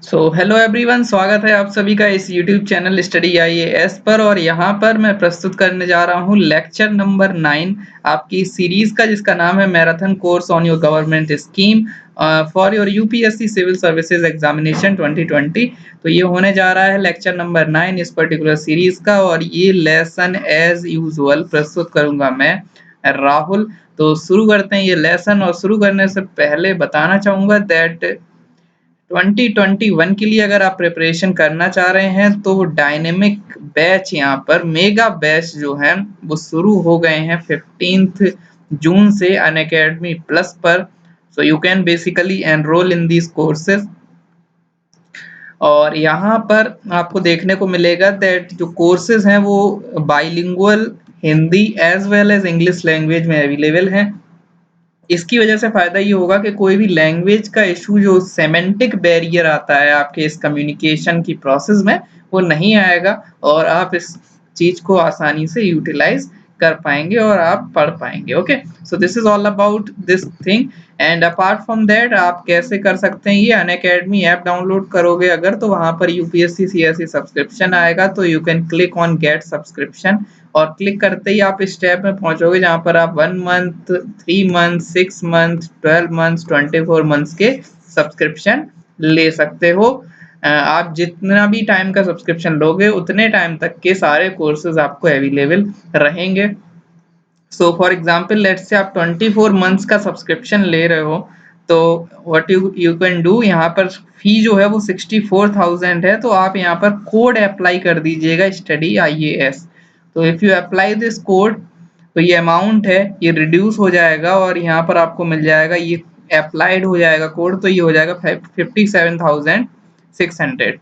Hello everyone, स्वागत है आप सभी का इस यूट्यूब चैनल स्टडी आईएएस पर। और यहाँ पर मैं प्रस्तुत करने जा रहा हूँ लेक्चर नंबर 9 आपकी सीरीज का, जिसका नाम है marathon course on your government scheme for your UPSC civil services examination 2020। तो ये होने जा रहा है लेक्चर नंबर 9 इस पर्टिकुलर सीरीज का, और ये लेसन एज यूजुअल प्रस्तुत करूंगा मैं, राहुल। तो शुरू करते हैं ये लेसन, और शुरू करने से पहले बताना चाहूंगा दैट 2021 के लिए अगर आप प्रिपरेशन करना चाह रहे हैं तो डायनेमिक बैच, यहाँ पर मेगा बैच जो है वो शुरू हो गए हैं 15 जून से अनअकैडमी प्लस पर। So you can basically enrol in these courses. और यहाँ पर आपको देखने को मिलेगा दैट जो कोर्सेज हैं वो bilingual Hindi as well as English language में अवेलेबल हैं। इसकी वजह से फायदा ये होगा कि कोई भी लैंग्वेज का इशू, जो सेमेंटिक बैरियर आता है आपके इस कम्युनिकेशन की प्रोसेस में, वो नहीं आएगा और आप इस चीज को आसानी से यूटिलाइज कर पाएंगे और आप पढ़ पाएंगे। Okay, so this is all about this thing. And apart from that, आप कैसे कर सकते हैं ये, अनअकैडमी ऐप डाउनलोड करोगे अगर, तो वहां पर यूपीएससी सीएससी सब्सक्रिप्शन आएगा, तो you can click on get subscription. और क्लिक करते ही आप इस टैब में पहुंचोगे जहां पर आप 1 month, 3 month, 6 month, 12 month, 24 months के सब्सक्रिप्शन ले सकते हो। आप जितना भी टाइम का सब्सक्रिप्शन लोगे उतने टाइम तक के सारे कोर्सेज आपको अवेलेबल रहेंगे। So for example let's say आप 24 मंथ्स का सब्सक्रिप्शन ले रहे हो, तो व्हाट यू कैन डू, यहाँ पर फी जो है वो 64,000 है, तो आप यहाँ पर कोड अप्लाई कर दीजिएगा स्टडी आईएएस। तो if you apply this code, तो ये अमाउंट है ये रिड्यूस हो जाएगा और यहाँ पर आपको मिल जाएगा, ये अप्लाइड हो जाएगा कोड, तो ये हो जाएगा 57,600।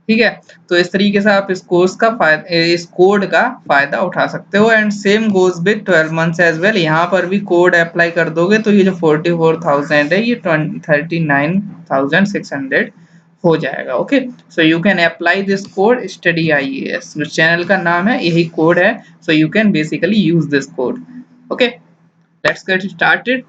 ठीक है, तो इस तरीके से आप इस कोर्स का इस कोड का फायदा उठा सकते हो। And same goes with 12 months as well, यहाँ पर भी कोड अप्लाई कर दोगे तो ये जो 44,000 है ये 39,600 हो जाएगा। Okay, so you can apply this code study IAS, जो चैनल का नाम है यही कोड है। So you can basically use this code. Okay, let's get started.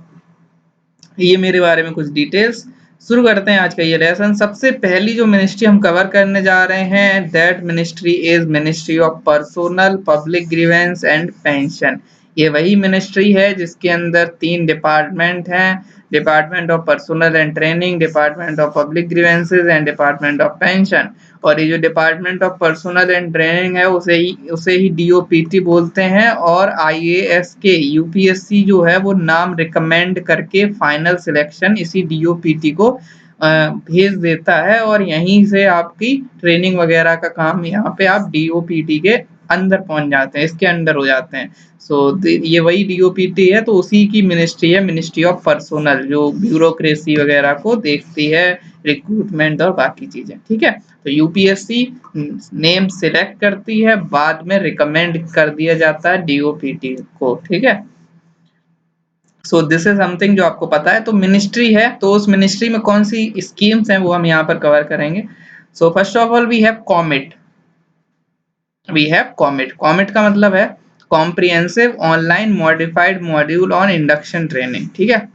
ये मेरे बारे में कुछ डिटेल्स। शुरू करते हैं आज का ये लेसन। सबसे पहली जो मिनिस्ट्री हम कवर करने जा रहे हैं, that ministry is ministry of personnel public grievance and pension. ये वही मिनिस्ट्री है जिसके अंदर 3 डिपार्टमेंट हैं, department of personnel and training, department of public grievances and department of pension. और ये जो department of personnel and training है उसे ही डीओपीटी बोलते हैं, और आईएएस के यूपीएससी जो है वो नाम रिकमेंड करके फाइनल सिलेक्शन इसी डीओपीटी को भेज देता है, और यहीं से आपकी ट्रेनिंग वगैरह का काम यहाँ पे आप डीओपीटी के अंदर पहुंच जाते हैं, इसके अंडर हो जाते हैं। ये वही डीओपीटी है, तो उसी की मिनिस्ट्री है, मिनिस्ट्री ऑफ पर्सोनल, जो ब्यूरोक्रेसी वगैरह को देखती है, रिक्रूटमेंट और बाकी चीजें। ठीक है, तो यूपीएससी नेम सिलेक्ट करती है, बाद में रिकमेंड कर दिया जाता है डीओपीटी को। ठीक है, सो दिस इज समथिंग जो आपको पता है। तो मिनिस्ट्री है, तो उस मिनिस्ट्री में कौन सी स्कीम्स हैं वो हम यहाँ पर कवर करेंगे। So first of all we have commit. Commit का मतलब है comprehensive online modified module on induction training. ठीक है,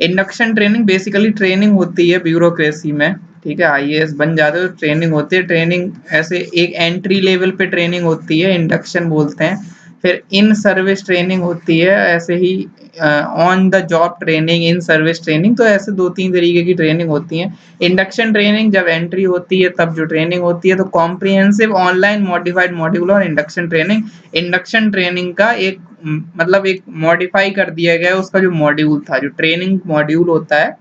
इंडक्शन ट्रेनिंग बेसिकली ट्रेनिंग होती है ब्यूरोक्रेसी में। ठीक है, आईएएस बन जाते हो तो ट्रेनिंग होती है। ट्रेनिंग ऐसे एक एंट्री लेवल पे ट्रेनिंग होती है, इंडक्शन बोलते हैं। फिर इन सर्विस ट्रेनिंग होती है, ऐसे ही on the job training, in service training. तो ऐसे 2-3 तरीके की ट्रेनिंग होती है। इंडक्शन ट्रेनिंग जब एंट्री होती है तब जो ट्रेनिंग होती है, तो कॉम्प्रिहेंसिव ऑनलाइन मॉडिफाइड मॉड्यूल और इंडक्शन ट्रेनिंग। इंडक्शन ट्रेनिंग का एक मतलब एक मॉडिफाई कर दिया गया है उसका जो मॉड्यूल था, जो ट्रेनिंग मॉड्यूल होता है,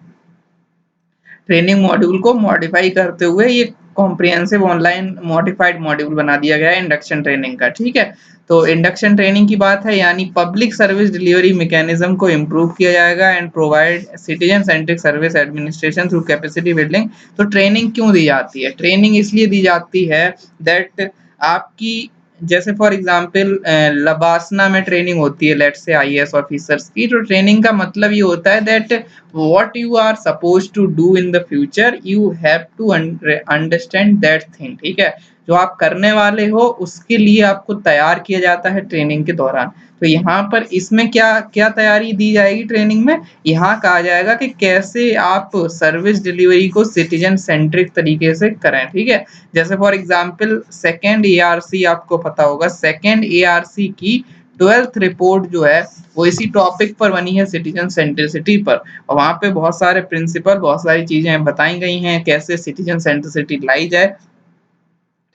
ट्रेनिंग मॉड्यूल को मॉडिफाई करते हुए ये कॉम्प्रिहेंसिव ऑनलाइन मॉडिफाइड मॉड्यूल बना दिया गया है इंडक्शन ट्रेनिंग का। ठीक है, तो इंडक्शन ट्रेनिंग की बात है, यानी पब्लिक सर्विस डिलीवरी मैकेनिज्म को इम्प्रूव किया जाएगा and provide citizen centric service administration through capacity building. तो ट्रेनिंग क्यों दी जाती है? ट्रेनिंग इसलिए दी जाती है दैट आपकी, जैसे फॉर एग्जांपल लबासना में ट्रेनिंग होती है लेट्स से आईएएस ऑफिसर्स की, तो ट्रेनिंग का मतलब ये होता है that what you are suppose to do in the future, you have to understand that thing. ठीक है, जो आप करने वाले हो उसके लिए आपको तैयार किया जाता है ट्रेनिंग के दौरान। तो यहाँ पर इसमें क्या क्या तैयारी दी जाएगी ट्रेनिंग में, यहाँ कहा जाएगा कि कैसे आप सर्विस डिलीवरी को सिटीजन सेंट्रिक तरीके से करें, ठीक है। जैसे फॉर एग्जांपल सेकंड एआरसी, आपको पता होगा सेकंड एआरसी की 12th रिपोर्ट जो है वो इसी टॉपिक पर बनी है, सिटीजन सेंट्रिसिटी पर, और वहाँ पे बहुत सारे प्रिंसिपल, बहुत सारी चीजें बताई गई हैं कैसे सिटीजन सेंट्रिसिटी लाई जाए,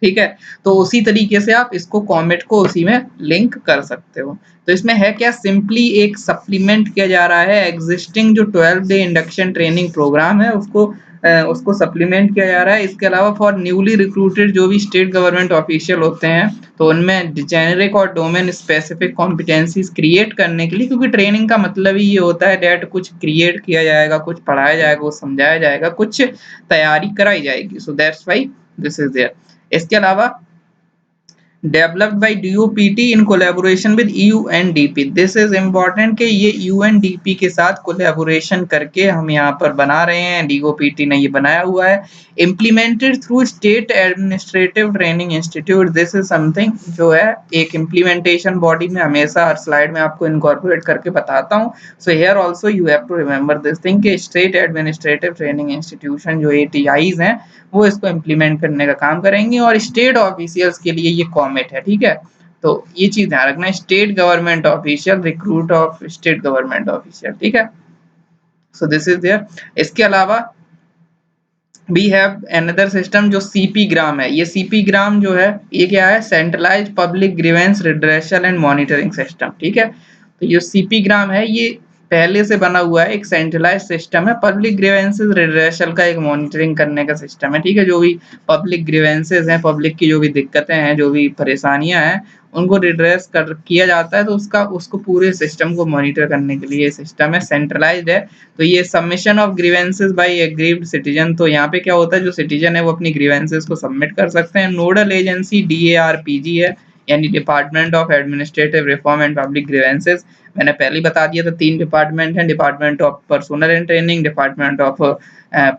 ठीक है। तो उसी तरीके से आप इसको कॉमेट को उसी में लिंक कर सकते हो। तो इसमें है क्या, सिंपली एक सप्लीमेंट किया जा रहा है एग्जिस्टिंग जो 12 डे इंडक्शन ट्रेनिंग प्रोग्राम है उसको सप्लीमेंट किया जा रहा है। इसके अलावा फॉर न्यूली रिक्रूटेड जो भी स्टेट गवर्नमेंट ऑफिशियल होते हैं तो उनमें जेनेरिक और डोमेन स्पेसिफिक कॉम्पिटेंसीज क्रिएट करने के लिए, क्योंकि ट्रेनिंग का मतलब ही ये होता है डेट कुछ क्रिएट किया जाएगा, कुछ पढ़ाया जाएगा, कुछ समझाया जाएगा, कुछ तैयारी कराई जाएगी। So that's why this is there. इसके अलावा developed by DOPT in collaboration with UNDP, this is important कि ये यूएनडीपी के साथ कोलैबोरेशन करके हम यहाँ पर बना रहे हैं, डीओपीटी ने ये बनाया हुआ है। Implemented through state administrative training institute, this is something जो है एक इम्प्लीमेंटेशन बॉडी में हमेशा हर स्लाइड में आपको इनकॉर्पोरेट करके बताता हूँ। So here also you have to remember this thing कि state administrative training institution ATIs एटीआईज हैं वो इसको इम्प्लीमेंट करने का काम करेंगे, और स्टेट ऑफिशियल्स के लिए ये कॉमेट है, ठीक है। तो ये चीज ध्यान रखना, state government official, recruit of state government official, ठीक है। So this is there. इसके अलावा वी हैव अनदर सिस्टम जो सीपी ग्राम है। ये सीपी ग्राम जो है ये क्या है, centralised public grievance redressal and monitoring system, ठीक है। तो ये सीपी ग्राम है ये पहले से बना हुआ है, एक सेंट्रलाइज्ड सिस्टम है, पब्लिक ग्रीवेंसेस रिड्रेसल का एक मॉनिटरिंग करने का सिस्टम है, ठीक है। जो भी पब्लिक ग्रीवेंसेस हैं, पब्लिक की जो भी दिक्कतें हैं, जो भी परेशानियां हैं, उनको रिड्रेस कर किया जाता है, तो उसको पूरे सिस्टम को मॉनिटर करने के लिए सिस्टम है, सेंट्रलाइज्ड है। तो ये submission of grievances by aggrieved citizen, तो यहाँ पे क्या होता है, जो सिटीजन है वो अपनी ग्रीवेंसेस को सबमिट कर सकते हैं। नोडल एजेंसी डीएआरपीजी है, यानी department of administrative reform and public grievances. मैंने पहले ही बता दिया था 3 डिपार्टमेंट हैं, department of personnel and training, department of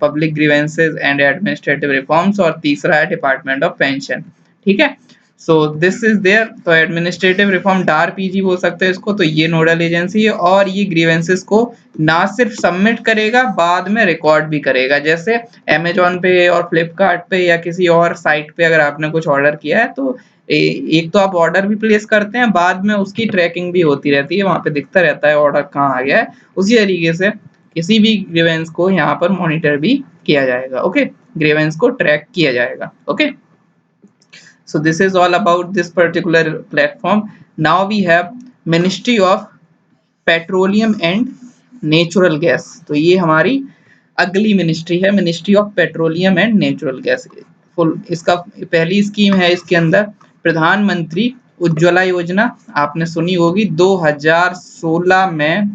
public grievances and administrative reforms, और तीसरा है डिपार्टमेंट ऑफ पेंशन, ठीक है। So this is there. तो एडमिनिस्ट्रेटिव रिफॉर्म डारपीजी बोल सकते हैं इसको। तो ये नोडल एजेंसी है, और ये ग्रीवेंसेस को ना सिर्फ सबमिट करेगा, बाद में रिकॉर्ड भी करेगा। जैसे अमेजोन पे और फ्लिपकार्ट पे या किसी और साइट पे अगर आपने कुछ ऑर्डर किया है तो एक तो आप ऑर्डर भी प्लेस करते हैं, बाद में उसकी ट्रैकिंग भी होती रहती है, वहां पे दिखता रहता है ऑर्डर कहाँ आ गया है। उसी तरीके से किसी भी ग्रीवेंस को यहाँ पर मॉनिटर भी किया जाएगा, ओके, ग्रीवेंस को ट्रैक किया जाएगा, okay. So this is all about this particular platform. Now we have Ministry of petroleum and natural gas. तो ये हमारी अगली मिनिस्ट्री है, ministry of petroleum and natural gas. Full इसका पहली स्कीम है, इसके अंदर प्रधानमंत्री उज्ज्वला योजना, आपने सुनी होगी, 2016 में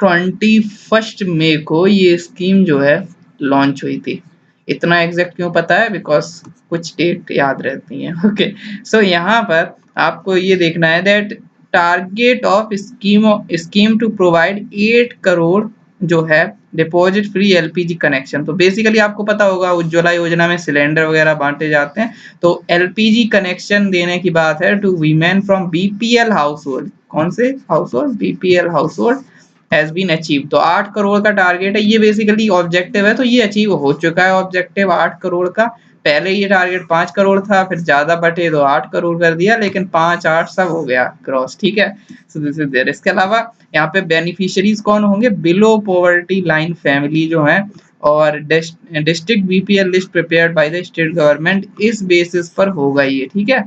21 मई को ये स्कीम जो है लॉन्च हुई थी। इतना एग्जैक्ट क्यों पता है, बिकॉज कुछ डेट याद रहती हैं, ओके। सो यहाँ पर आपको ये देखना है that target of scheme to provide 8 crore जो है डिपॉजिट फ्री एलपीजी कनेक्शन। तो बेसिकली आपको पता होगा उज्ज्वला योजना में सिलेंडर वगैरह बांटे जाते हैं, तो एलपीजी कनेक्शन देने की बात है to women from BPL household. कौन से household, BPL household has been achieve. तो 8 करोड़ का टारगेट है, ये बेसिकली ऑब्जेक्टिव है, तो ये अचीव हो चुका है ऑब्जेक्टिव 8 करोड़ का। पहले ये टारगेट 5 करोड़ था, फिर ज्यादा बटे तो 8 करोड़ कर दिया, लेकिन 5-8 सब हो गया क्रॉस, ठीक है। So this is there. इसके अलावा यहाँ पे बेनिफिशियरीज कौन होंगे, बिलो पॉवर्टी लाइन फैमिली जो है, और district BPL list prepared by the state government, इस बेसिस पर होगा ये, ठीक है।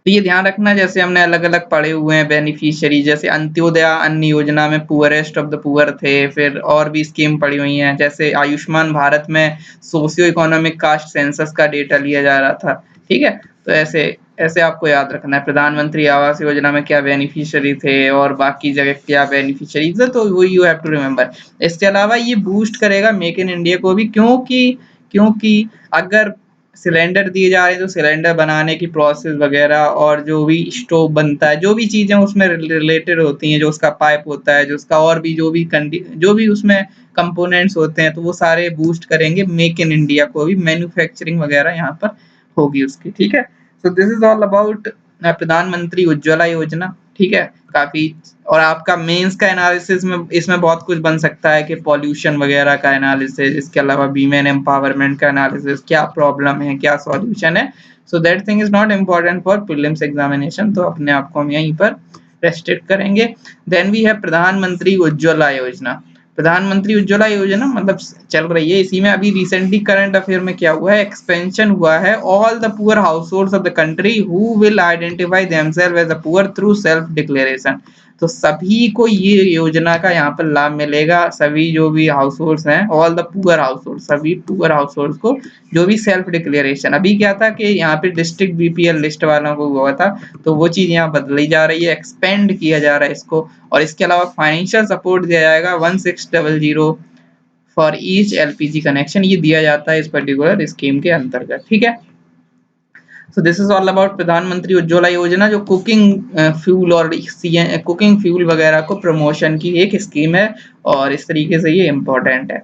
तो ये ध्यान रखना, जैसे हमने अलग अलग पढ़े हुए हैं बेनिफिशियरी, जैसे अंत्योदय अन्न योजना में पुअरेस्ट ऑफ द पुअर थे, फिर और भी स्कीम पड़ी हुई हैं, जैसे आयुष्मान भारत में सोशियो इकोनॉमिक कास्ट सेंसस का डेटा लिया जा रहा था, ठीक है। तो ऐसे ऐसे आपको याद रखना है, प्रधानमंत्री आवास योजना में क्या बेनिफिशियरी थे और बाकी जगह क्या बेनिफिशियरीज है, तो वो यू हैव टू रिमेम्बर। इसके अलावा ये बूस्ट करेगा मेक इन इंडिया को भी, क्योंकि अगर सिलेंडर दिए जा रहे हैं तो सिलेंडर बनाने की प्रोसेस वगैरह, और जो भी स्टोव बनता है, जो भी चीजें उसमें रिलेटेड होती हैं, जो उसका पाइप होता है, जो उसका और भी जो भी उसमें कंपोनेंट्स होते हैं, तो वो सारे बूस्ट करेंगे मेक इन इंडिया को भी, मैन्युफैक्चरिंग वगैरह यहाँ पर होगी उसकी, ठीक है। So this is all about प्रधानमंत्री उज्ज्वला योजना, ठीक है। काफी, और आपका मेंस का एनालिसिस में इसमें बहुत कुछ बन सकता है कि पॉल्यूशन वगैरह का एनालिसिस, इसके अलावा वीमेन एम्पावरमेंट का एनालिसिस, क्या प्रॉब्लम है, क्या सॉल्यूशन है। So that thing is not important for prelims examination, तो अपने आप को हम यहीं पर रेस्ट्रिक्ट करेंगे। देन वी है प्रधानमंत्री उज्ज्वला योजना। प्रधानमंत्री उज्ज्वला योजना मतलब चल रही है, इसी में अभी रिसेंटली करंट अफेयर में क्या हुआ है, एक्सपेंशन हुआ है, all the poor households of the country who will identify themselves as a poor through self declaration. तो सभी को ये योजना का यहाँ पर लाभ मिलेगा, सभी जो भी हाउस होल्ड्स हैं, all the poor house hold, सभी पुअर हाउस होल्ड को जो भी सेल्फ डिक्लेरेशन, अभी क्या था कि यहाँ पे डिस्ट्रिक्ट बीपीएल लिस्ट वालों को हुआ था, तो वो चीज यहाँ बदली जा रही है, एक्सपेंड किया जा रहा है इसको। और इसके अलावा फाइनेंशियल सपोर्ट दिया जाएगा 1600 फॉर ईच एलपीजी कनेक्शन, ये दिया जाता है इस पर्टिकुलर स्कीम के अंतर्गत, ठीक है। So this is all about प्रधानमंत्री उज्ज्वला योजना, जो कुकिंग फ्यूल और कुकिंग फ्यूल वगैरह को प्रमोशन की एक स्कीम है, और इस तरीके से ये इम्पोर्टेंट है।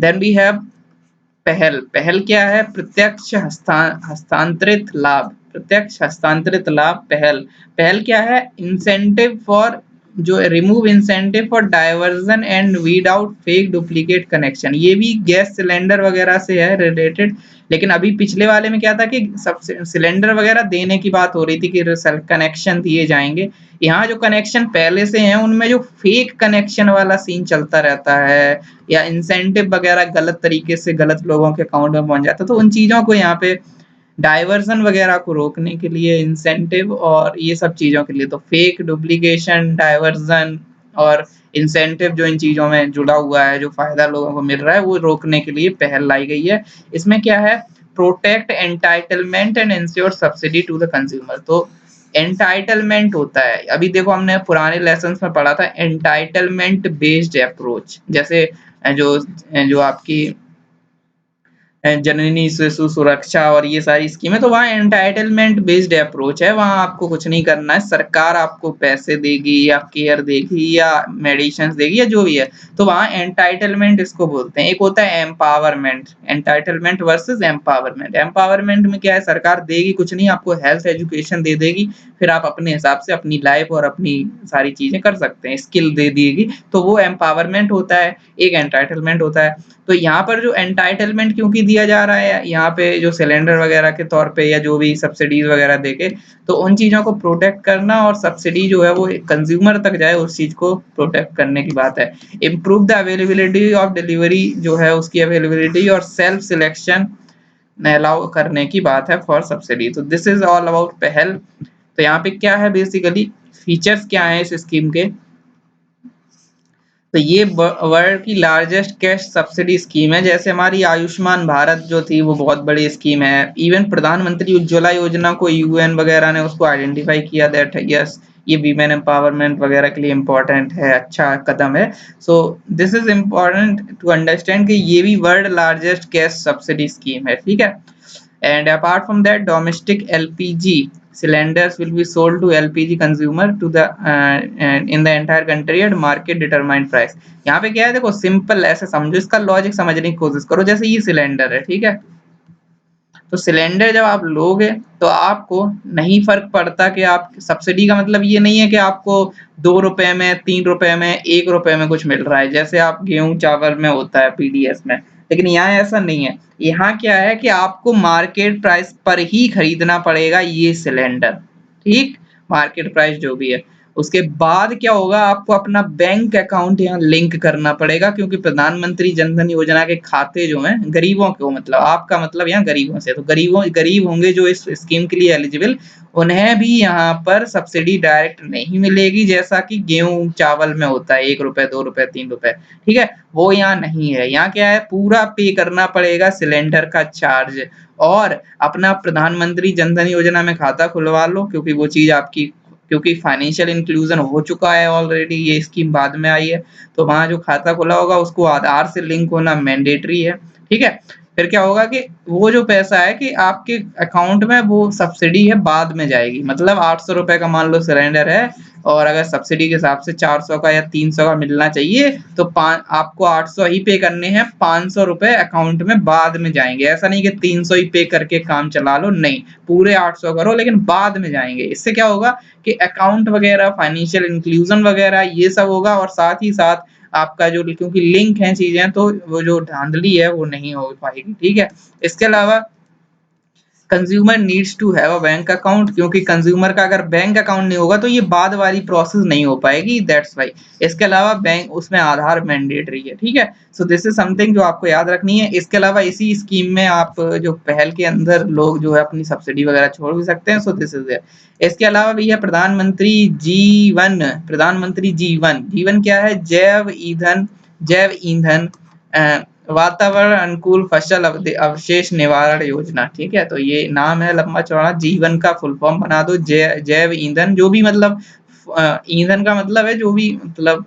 देन वी हैव पहल। पहल क्या है, प्रत्यक्ष हस्तांतरित लाभ, प्रत्यक्ष हस्तांतरित लाभ पहल। पहल क्या है, इंसेंटिव फॉर, जो remove incentive for diversion and weed out fake duplicate connection, ये भी गैस सिलेंडर वगैरह से है रिलेटेड। लेकिन अभी पिछले वाले में क्या था कि सब सिलेंडर वगैरह देने की बात हो रही थी कि कनेक्शन दिए जाएंगे। यहाँ जो कनेक्शन पहले से हैं उनमें जो फेक कनेक्शन वाला सीन चलता रहता है, या इंसेंटिव वगैरह गलत तरीके से गलत लोगों के अकाउंट में पहुंच जाता है, तो उन चीजों को यहाँ पे डाइवर्जन वगैरह को रोकने के लिए, इंसेंटिव और ये सब चीजों के लिए, तो फेक डुप्लीकेशन, डाइवर्जन और इंसेंटिव जो इन चीजों में जुड़ा हुआ है, जो फायदा लोगों को मिल रहा है, वो रोकने के लिए पहल लाई गई है। इसमें क्या है, protect entitlement and ensure subsidy to the consumer. तो एंटाइटलमेंट होता है, अभी देखो हमने पुराने लेसन में पढ़ा था एंटाइटलमेंट बेस्ड अप्रोच, जैसे जो जो आपकी जननी शिशु सुरक्षा और ये सारी स्कीमें, तो वहाँ एंटाइटलमेंट बेस्ड अप्रोच है, वहाँ आपको कुछ नहीं करना है, सरकार आपको पैसे देगी या केयर देगी या मेडिसिन देगी या जो भी है, तो वहाँ एंटाइटलमेंट इसको बोलते हैं। एक होता है empowerment, entitlement versus empowerment. Empowerment में क्या है, सरकार देगी कुछ नहीं, आपको हेल्थ एजुकेशन दे देगी, फिर आप अपने हिसाब से अपनी लाइफ और अपनी सारी चीजें कर सकते हैं, स्किल दे देगी, तो वो एम्पावरमेंट होता है। एक एंटाइटलमेंट होता है। तो यहाँ पर जो एंटाइटलमेंट क्योंकि दिया जा रहा है यहाँ पे, जो सिलेंडर वगैरह के तौर पे या जो भी सब्सिडीज वगैरह देके, तो उन चीजों को प्रोटेक्ट करना, और सब्सिडी जो है वो कंज्यूमर तक जाए, उस चीज को प्रोटेक्ट करने की बात है। Improve the availability of delivery, जो है उसकी अवेलेबिलिटी और सेल्फ सिलेक्शन अलाउ करने की बात है फॉर सब्सिडी। तो दिस इज ऑल अबाउट पहल। तो यहाँ पे क्या है, बेसिकली फीचर्स क्या है इस स्कीम के, तो ये वर्ल्ड की लार्जेस्ट कैश सब्सिडी स्कीम है। जैसे हमारी आयुष्मान भारत जो थी वो बहुत बड़ी स्कीम है, इवन प्रधानमंत्री उज्ज्वला योजना को यूएन वगैरह ने उसको आइडेंटिफाई किया दैट यस ये वीमेन एम्पावरमेंट वगैरह के लिए इम्पोर्टेंट है, अच्छा कदम है। So this is important to understand कि ये भी world largest cash subsidy scheme है, ठीक है। And apart from that, domestic LPG cylinders will be sold to LPG consumer to the in the entire country at market determined price। यहाँ पे क्या है, देखो सिंपल ऐसे समझो, इसका लॉजिक समझने की कोशिश करो। जैसे ये सिलेंडर है, ठीक है, तो सिलेंडर जब आप लोगे तो आपको नहीं फर्क पड़ता कि आप, सब्सिडी का मतलब ये नहीं है कि आपको 2 रुपए में, 3 रुपए में, 1 रुपए में कुछ मिल रहा है, जैसे आप गेहूं चावल में होता है पीडीएस में। लेकिन यहाँ ऐसा नहीं है, यहाँ क्या है कि आपको मार्केट प्राइस पर ही खरीदना पड़ेगा ये सिलेंडर, ठीक, मार्केट प्राइस जो भी है। उसके बाद क्या होगा, आपको अपना बैंक अकाउंट यहाँ लिंक करना पड़ेगा, क्योंकि प्रधानमंत्री जन धन योजना के खाते जो हैं गरीबों को, मतलब आपका मतलब यहाँ गरीबों से, तो गरीब होंगे जो इस स्कीम के लिए एलिजिबल, उन्हें भी यहाँ पर सब्सिडी डायरेक्ट नहीं मिलेगी, जैसा कि गेहूं चावल में होता है 1 रुपए, 2 रुपए, 3 रुपए, ठीक है, वो यहाँ नहीं है। यहाँ क्या है, पूरा पे करना पड़ेगा सिलेंडर का चार्ज, और अपना प्रधानमंत्री जन धन योजना में खाता खुलवा लो, क्योंकि वो चीज आपकी, क्योंकि फाइनेंशियल इंक्लूजन हो चुका है ऑलरेडी, ये स्कीम बाद में आई है, तो वहां जो खाता खुला होगा उसको आधार से लिंक होना मैंडेटरी है, ठीक है। फिर क्या होगा कि वो जो पैसा है कि आपके अकाउंट में वो सब्सिडी है बाद में जाएगी, मतलब 800 रुपए का मान लो सिलेंडर है और अगर सब्सिडी के हिसाब से 400 का या 300 का मिलना चाहिए तो आपको 800 ही पे करने हैं, 500 रुपए अकाउंट में बाद में जाएंगे। ऐसा नहीं कि 300 ही पे करके काम चला लो, नहीं, पूरे 800 करो लेकिन बाद में जाएंगे। इससे क्या होगा कि अकाउंट वगैरह, फाइनेंशियल इंक्लूजन वगैरह ये सब होगा, और साथ ही साथ आपका जो, क्योंकि लिंक है चीजें, तो वो जो धांधली है वो नहीं हो पाएगी, ठीक है। इसके अलावा consumer needs to have a bank account, क्योंकि कंज्यूमर का अगर बैंक अकाउंट नहीं होगा तो ये बाद वाली प्रोसेस नहीं हो पाएगी, दैट्स वाई। इसके अलावा बैंक, उसमें आधार मैंडेटरी है, ठीक है। सो दिस इज समथिंग जो आपको याद रखनी है। इसके अलावा इसी स्कीम में आप जो पहल के अंदर लोग जो है अपनी सब्सिडी वगैरह छोड़ भी सकते हैं, सो दिस इज इट। इसके अलावा भी है प्रधानमंत्री जीवन। जीवन क्या है? जैव ईंधन वातावरण अनुकूल फसल अवशेष निवारण योजना, ठीक है। तो ये नाम है लंबा चौड़ा, जीवन का फुल फॉर्म बना दो जैव ईंधन, जो भी मतलब ईंधन का मतलब है जो भी मतलब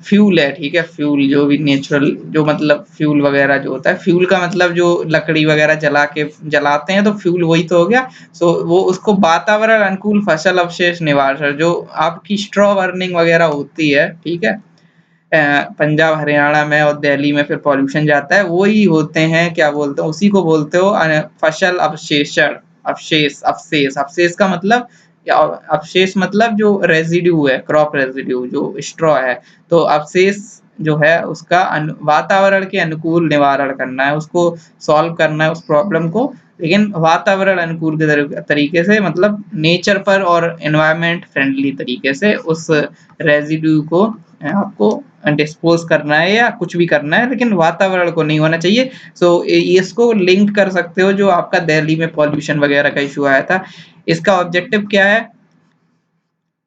फ्यूल है, ठीक है। फ्यूल जो भी नेचुरल, जो मतलब फ्यूल वगैरह जो होता है, फ्यूल का मतलब जो लकड़ी वगैरह जला के जलाते हैं तो फ्यूल वही तो हो गया। सो वो उसको वातावरण अनुकूल फसल अवशेष निवारण, जो आपकी स्ट्रॉ बर्निंग वगैरह होती है, ठीक है, पंजाब हरियाणा में और दिल्ली में फिर पॉल्यूशन जाता है, वो ही होते हैं, क्या बोलते हैं उसी को बोलते हो फसल अवशेषण, अवशेष का मतलब, या अवशेष मतलब जो रेजिड्यू है, क्रॉप रेजिड्यू जो स्ट्रॉ है, तो अवशेष जो है उसका वातावरण के अनुकूल निवारण करना है, उसको सॉल्व करना है उस प्रॉब्लम को, लेकिन वातावरण अनुकूल के तरीके से, मतलब नेचर पर और एनवायरमेंट फ्रेंडली तरीके से उस रेजिड्यू को आपको डिस्पोज करना है या कुछ भी करना है, लेकिन वातावरण को नहीं होना चाहिए। सो इसको लिंक कर सकते हो जो आपका दिल्ली में पॉल्यूशन वगैरह का इशू आया था। इसका ऑब्जेक्टिव क्या है?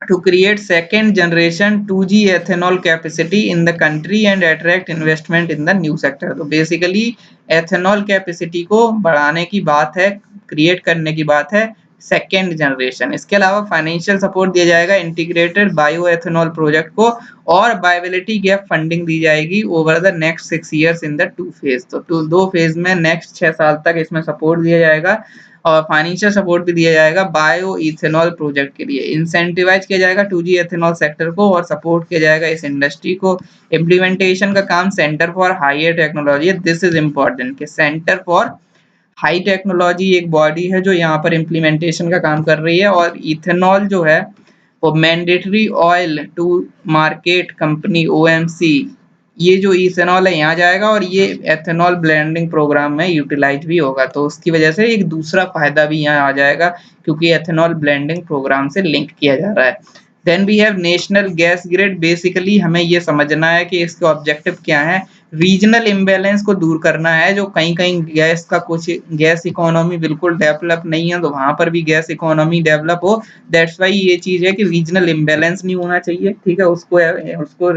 To create second generation 2G ethanol capacity in the country and attract investment in the new sector। तो बेसिकली एथेनॉल कैपेसिटी को बढ़ाने की बात है, क्रिएट करने की बात है, सेकेंड जनरेशन। इसके अलावा फाइनेंशियल सपोर्ट दिया जाएगा इंटीग्रेटेड बायो एथेनॉल प्रोजेक्ट को, और वायबिलिटी गैप फंडिंग दी जाएगी over the next 6 years in the 2 phase। तो 2 phase में नेक्स्ट 6 साल तक इसमें सपोर्ट दिया जाएगा, और फाइनेंशियल सपोर्ट भी दिया जाएगा बायो इथेनॉल प्रोजेक्ट के लिए। इंसेंटिवाइज किया जाएगा 2G एथेनॉल सेक्टर को, और सपोर्ट किया जाएगा इस इंडस्ट्री को। इम्प्लीमेंटेशन का काम centre for higher technology, this is important कि सेंटर फॉर हाई टेक्नोलॉजी एक बॉडी है जो यहाँ पर इम्प्लीमेंटेशन का काम कर रही है, और इथेनॉल जो है वो mandatory oil to market company OMC, ये जो इथेनॉल है यहाँ जाएगा, और ये एथेनॉल ब्लेंडिंग प्रोग्राम में यूटिलाइज भी होगा, तो उसकी वजह से एक दूसरा फायदा भी यहाँ आ जाएगा, क्योंकि एथेनॉल ब्लेंडिंग प्रोग्राम से लिंक किया जा रहा है। Then we have national gas grid. Basically हमें ये समझना है कि इसके ऑब्जेक्टिव क्या है। रीजनल इम्बैलेंस को दूर करना है, जो कहीं कहीं गैस का कुछ गैस इकोनॉमी बिल्कुल डेवलप नहीं है, तो वहां पर भी गैस इकोनॉमी डेवलप हो। दैट्स वाई ये चीज है कि रीजनल इम्बैलेंस नहीं होना चाहिए, ठीक है, उसको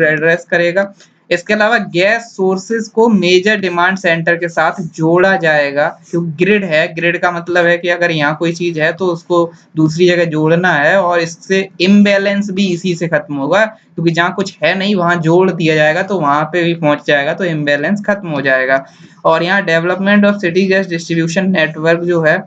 एड्रेस करेगा। इसके अलावा गैस सोर्सेज को मेजर डिमांड सेंटर के साथ जोड़ा जाएगा, क्योंकि ग्रिड है, ग्रिड का मतलब है कि अगर यहाँ कोई चीज है तो उसको दूसरी जगह जोड़ना है, और इससे इम्बैलेंस भी इसी से खत्म होगा, क्योंकि जहाँ कुछ है नहीं वहां जोड़ दिया जाएगा तो वहां पे भी पहुंच जाएगा, तो इम्बैलेंस खत्म हो जाएगा। और यहाँ development of city gas distribution network जो है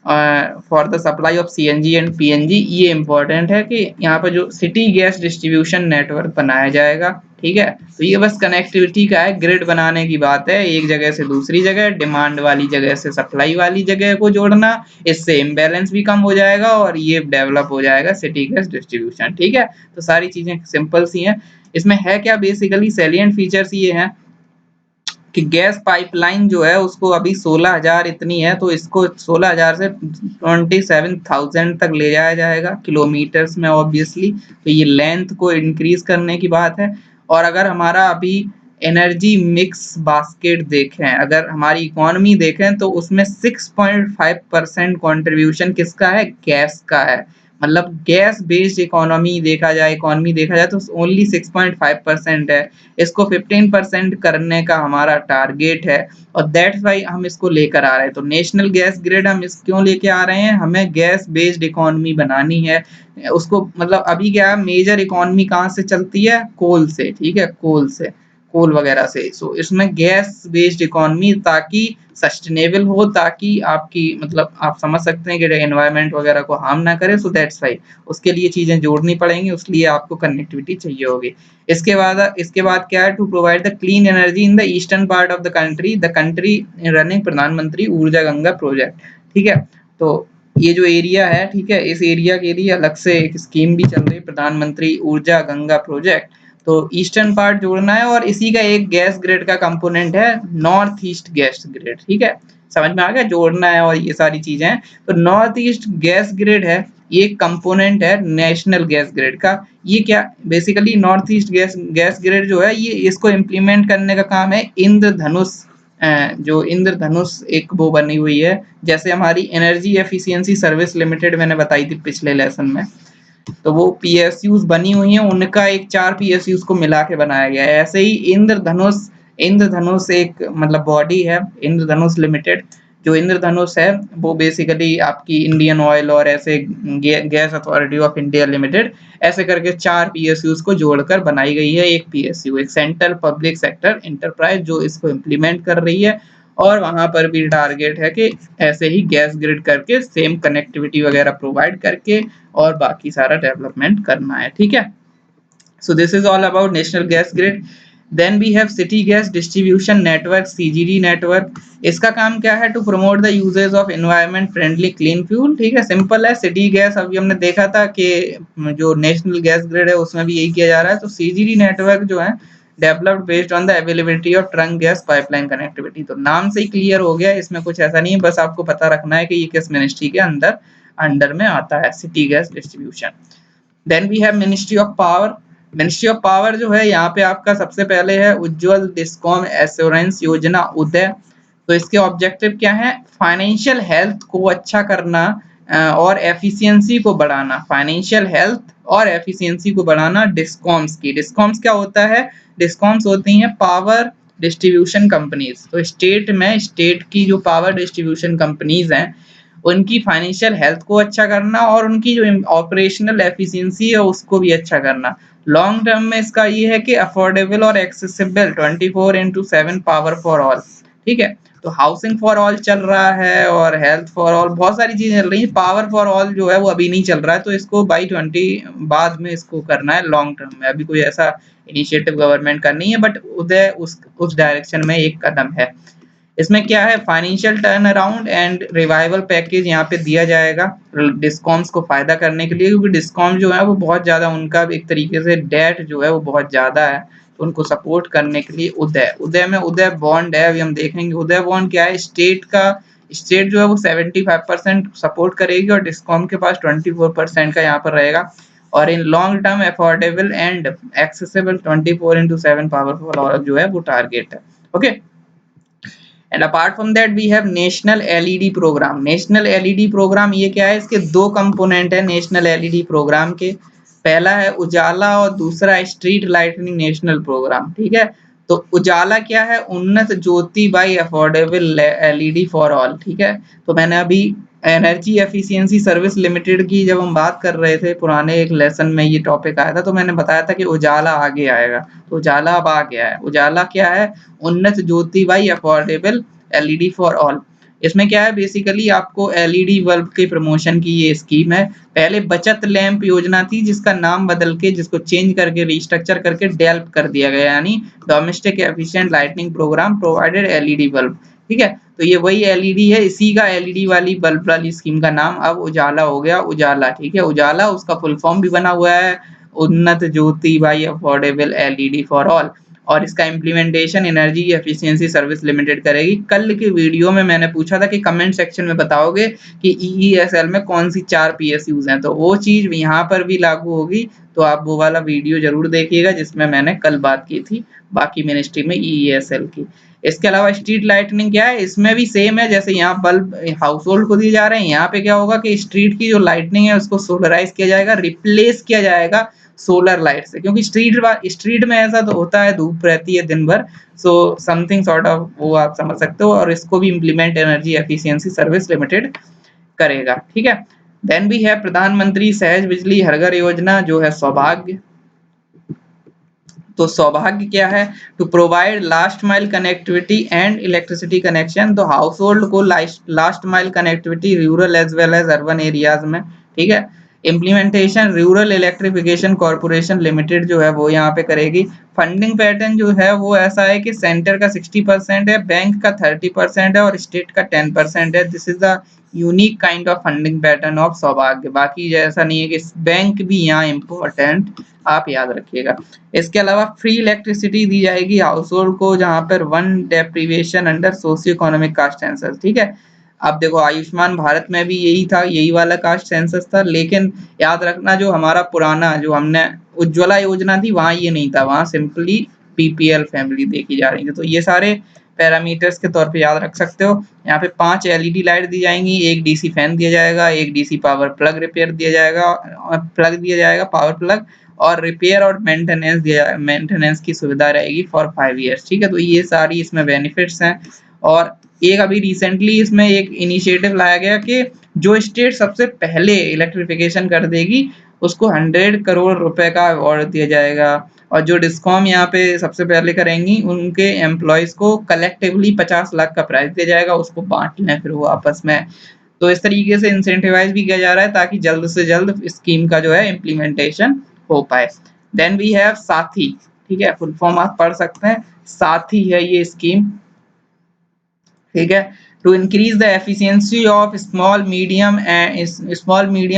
for the supply of CNG and PNG, ये इंपॉर्टेंट है कि यहाँ पर जो सिटी गैस डिस्ट्रीब्यूशन नेटवर्क बनाया जाएगा, ठीक है। तो ये बस कनेक्टिविटी का है, ग्रिड बनाने की बात है, एक जगह से दूसरी जगह, डिमांड वाली जगह से सप्लाई वाली जगह को जोड़ना, इससे इम्बैलेंस भी कम हो जाएगा और ये डेवलप हो जाएगा सिटी गैस डिस्ट्रीब्यूशन, ठीक है। तो सारी चीजें सिंपल सी हैं। इसमें है क्या, बेसिकली सैलिएंट फीचर्स ये हैं कि गैस पाइपलाइन जो है उसको अभी 16,000 इतनी है, तो इसको 16,000 से 27,000 तक ले जाया जाएगा किलोमीटर्स में, ऑब्वियसली, तो ये लेंथ को इंक्रीज करने की बात है। और अगर हमारा अभी एनर्जी मिक्स बास्केट देखें, अगर हमारी इकोनॉमी देखें, तो उसमें 6.5% कॉन्ट्रीब्यूशन किसका है? गैस का है। मतलब गैस बेस्ड इकोनॉमी देखा जाए तो ओनली 6.5% है। इसको 15% करने का हमारा टारगेट है, और दैट्स वाई हम इसको लेकर आ रहे हैं। तो नेशनल गैस ग्रिड हम इस क्यों लेके आ रहे हैं? हमें गैस बेस्ड इकोनॉमी बनानी है उसको। मतलब अभी क्या मेजर इकोनॉमी कहाँ से चलती है? कोल से, ठीक है, कोल से। कोल वगैरह से। सो इसमें गैस बेस्ड इकोनॉमी ताकि सस्टेनेबल हो, ताकि आपकी मतलब आप समझ सकते हैं कि एनवायरनमेंट वगैरह को हार्म ना करे। सो दैट्स व्हाई उसके लिए चीजें जोड़नी पड़ेंगी, उसलिए आपको कनेक्टिविटी चाहिए होगी। इसके बाद क्या है, to provide the clean energy in the eastern part of the country running प्रधानमंत्री ऊर्जा गंगा प्रोजेक्ट। ठीक है, तो ये जो एरिया है, ठीक है, इस एरिया के लिए अलग से एक स्कीम भी चल रही है, प्रधानमंत्री ऊर्जा गंगा प्रोजेक्ट। तो ईस्टर्न पार्ट जोड़ना है, और इसी का एक गैस ग्रिड का कंपोनेंट है नॉर्थ ईस्ट गैस ग्रिड। ठीक है, समझ में आ गया, जोड़ना है और ये सारी चीजें हैं। तो नॉर्थ ईस्ट गैस ग्रिड है, ये कंपोनेंट है नेशनल गैस ग्रिड का। ये क्या basically north east gas grid जो है, ये इसको इम्प्लीमेंट करने का काम है इंद्रधनुष। जो इंद्रधनुष एक वो बनी हुई है, जैसे हमारी एनर्जी एफिशिएंसी सर्विस लिमिटेड मैंने बताई थी पिछले लेसन में, तो वो पीएसयूज बनी हुई हैं, उनका एक 4 पीएसयूज को मिला के बनाया गया है। ऐसे ही इंद्रधनुष एक मतलब बॉडी है, इंद्रधनुष लिमिटेड। जो इंद्रधनुष है वो बेसिकली आपकी इंडियन ऑयल और ऐसे gas authority of India limited ऐसे करके 4 पीएसयूज को जोड़कर बनाई गई है एक पीएसयू, एक सेंट्रल पब्लिक सेक्टर इंटरप्राइज जो इसको इम्प्लीमेंट कर रही है। और वहां पर भी टारगेट है कि ऐसे ही गैस ग्रिड करके सेम कनेक्टिविटी वगैरह प्रोवाइड करके और बाकी सारा डेवलपमेंट करना है। ठीक है, so this is all about national gas grid. Then we have city gas distribution network, CGD network. इसका काम क्या है, to promote the usages of environment friendly clean fuel. ठीक है, सिंपल है। सिटी गैस अभी हमने देखा था कि जो नेशनल गैस ग्रिड है उसमें भी यही किया जा रहा है। तो सीजीडी नेटवर्क जो है developed based on the availability of trunk gas pipeline connectivity. तो नाम से ही क्लियर हो गया, इसमें कुछ ऐसा नहीं है, बस आपको पता रखना है कि ये किस मिनिस्ट्री के अंडर में आता है, city gas distribution. Then we have ministry of power. Ministry of power जो है, यहाँ पे आपका सबसे पहले है उज्ज्वल डिस्कॉम एश्योरेंस योजना उदय। तो इसके ऑब्जेक्टिव क्या है, फाइनेंशियल हेल्थ को अच्छा करना और एफिशिएंसी को बढ़ाना। फाइनेंशियल हेल्थ और एफिशिएंसी को बढ़ाना डिस्कॉम्स की। डिस्कॉम्स क्या होता है, डिस्कॉम्स होती हैं पावर डिस्ट्रीब्यूशन कंपनीज। तो स्टेट में स्टेट की जो पावर डिस्ट्रीब्यूशन कंपनीज हैं उनकी फाइनेंशियल हेल्थ को अच्छा करना और उनकी जो ऑपरेशनल एफिशिएंसी है उसको भी अच्छा करना। लॉन्ग टर्म में इसका ये है कि अफोर्डेबल और एक्सेसिबल 24/7 पावर फॉर ऑल। ठीक है, तो हाउसिंग फॉर ऑल चल रहा है और हेल्थ फॉर ऑल, बहुत सारी चीजें चल रही है। पावर फॉर ऑल जो है वो अभी नहीं चल रहा है, तो इसको बाई 20 बाद में इसको करना है लॉन्ग टर्म में। अभी कोई ऐसा इनिशिएटिव गवर्नमेंट का नहीं है, बट उदय उस डायरेक्शन में एक कदम है। इसमें क्या है, financial turn around and revival package यहाँ पे दिया जाएगा डिस्कॉम्स को फायदा करने के लिए, क्योंकि डिस्कॉम जो है वो बहुत ज्यादा, उनका एक तरीके से डेट जो है वो बहुत ज्यादा है। तो उनको सपोर्ट करने के लिए उदय में उदय बॉन्ड है, अभी हम देखेंगे उदय बॉन्ड क्या है। स्टेट जो है वो 75% सपोर्ट करेगी और डिस्कॉम के पास 24% का यहाँ पर रहेगा। और in long term affordable and accessible 24/7 powerful जो है वो टारगेट है। Okay, and apart from that we have national LED programme. National LED programme ये क्या है, इसके दो कंपोनेंट है नेशनल एलईडी प्रोग्राम के। पहला है उजाला और दूसरा है स्ट्रीट लाइटनिंग नेशनल प्रोग्राम। ठीक है, तो उजाला क्या है, Unnat Jyoti by affordable LED for all. ठीक है, तो मैंने अभी एनर्जी एफिशिएंसी सर्विस लिमिटेड की जब हम बात कर रहे थे पुराने एक लेसन में ये टॉपिक आया था, तो मैंने बताया था कि उजाला आगे आएगा। तो उजाला अब आ गया है। उजाला क्या है, Unnat Jyoti by affordable LED for all. इसमें क्या है, बेसिकली आपको एलईडी बल्ब के प्रमोशन की ये स्कीम है। पहले बचत लैंप योजना थी, जिसका नाम बदल के, जिसको चेंज करके रिस्ट्रक्चर करके डेल्प कर दिया गया, यानी domestic efficient lightning programme provided LED bulb. ठीक है, तो ये वही एलईडी है, इसी का एलईडी वाली बल्ब वाली स्कीम का नाम अब उजाला हो गया, उजाला। ठीक है, उजाला उसका फुल फॉर्म भी बना हुआ है, Unnat Jyoti by affordable LED for all. और इसका implementation energy efficiency service limited करेगी। कल के वीडियो में मैंने पूछा था कि कमेंट सेक्शन में बताओगे कि ईईएसएल में कौन सी 4 पीएसयूज हैं, तो वो चीज यहाँ पर भी लागू होगी। तो आप वो वाला वीडियो जरूर देखिएगा जिसमें मैंने कल बात की थी बाकी मिनिस्ट्री में ईईएसएल की। इसके अलावा स्ट्रीट लाइटनिंग क्या है, इसमें भी सेम है, जैसे यहाँ बल्ब हाउस होल्ड को दिए जा रहे हैं, यहाँ पे क्या होगा कि स्ट्रीट की जो लाइटनिंग है उसको सोलराइज किया जाएगा, रिप्लेस किया जाएगा सोलर लाइट से। क्योंकि स्ट्रीट में ऐसा तो होता है, धूप रहती है दिन भर, सो समथिंग सॉर्ट ऑफ वो आप समझ सकते हो। और इसको भी implement energy efficiency service limited करेगा। ठीक है, देन भी है प्रधानमंत्री सहज बिजली हर घर योजना, जो है सौभाग्य। तो सौभाग्य क्या है? To provide last mile connectivity and electricity connection. तो हाउस होल्ड को last mile connectivity rural as well as urban areas में, ठीक है। Implementation rural electrification corporation limited जो है वो यहाँ पे करेगी। फंडिंग पैटर्न जो है वो ऐसा है कि सेंटर का 60% है, बैंक का 30% है और स्टेट का 10% है। This is the unique kind of funding pattern of सौभाग्य। बाकी जैसा नहीं है कि बैंक भी यहाँ इम्पोर्टेंट, आप याद रखिएगा। इसके अलावा फ्री इलेक्ट्रिसिटी दी जाएगी हाउस होल्ड को जहां पर one deprivation under socio economic caste census, ठीक है। अब देखो आयुष्मान भारत में भी यही था, यही वाला कास्ट सेंसस था, लेकिन याद रखना जो हमारा पुराना जो हमने उज्ज्वला योजना थी वहां ये नहीं था, वहां सिंपली बीपीएल फैमिली देखी जा रही थी। तो ये सारे पैरामीटर्स के तौर पे याद रख सकते हो। यहाँ पे 5 एलईडी लाइट दी जाएंगी, एक डीसी फैन दिया जाएगा, एक डीसी पावर प्लग रिपेयर दिया जाएगा, पावर प्लग, और रिपेयर और मेंटेनेंस की सुविधा रहेगी फॉर 5 इयर्स, ठीक है। तो ये सारी इसमें बेनिफिट्स हैं। और एक अभी रिसेंटली इसमें एक इनिशिएटिव लाया गया कि जो स्टेट सबसे पहले इलेक्ट्रिफिकेशन कर देगी उसको 100 करोड़ रुपए का अवार्ड दिया जाएगा, और जो डिस्कॉम यहाँ पे सबसे पहले करेंगी उनके एम्प्लॉयज को कलेक्टिवली 50 लाख का प्राइज दिया जाएगा, उसको बांट लें फिर वो आपस में। तो इस तरीके से इंसेंटिवाइज भी किया जा रहा है ताकि जल्द से जल्द स्कीम का जो है इम्प्लीमेंटेशन हो पाए। देन वी हैव साथी, ठीक है, फुल फॉर्म आप पढ़ सकते हैं, साथी है ये स्कीम, ठीक है। To increase the efficiency of small medium